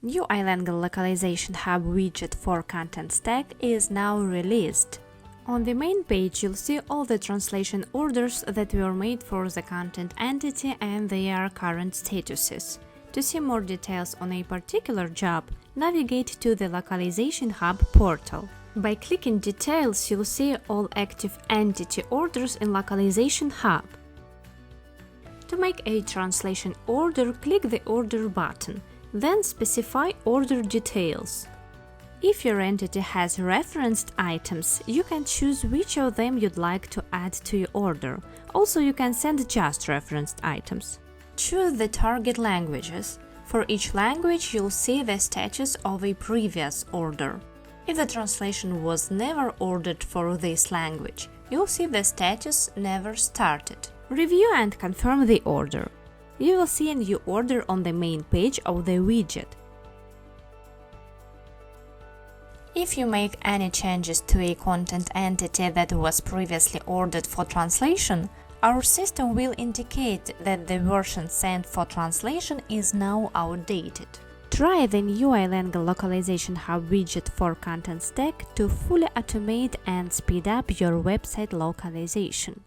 New iLangL Localization Hub widget for Contentstack is now released. On the main page, you'll see all the translation orders that were made for the content entity and their current statuses. To see more details on a particular job, navigate to the Localization Hub portal. By clicking Details, you'll see all active entity orders in Localization Hub. To make a translation order, click the Order button, then specify order details. If your entity has referenced items, you can choose which of them you'd like to add to your order. Also, you can send just referenced items. Choose the target languages. For each language, you'll see the status of a previous order. If the translation was never ordered for this language, you'll see the status Never started. Review and confirm the order. You will see a new order on the main page of the widget. If you make any changes to a content entity that was previously ordered for translation, our system will indicate that the version sent for translation is now outdated. Try the new iLangL Localization Hub widget for Contentstack to fully automate and speed up your website localization.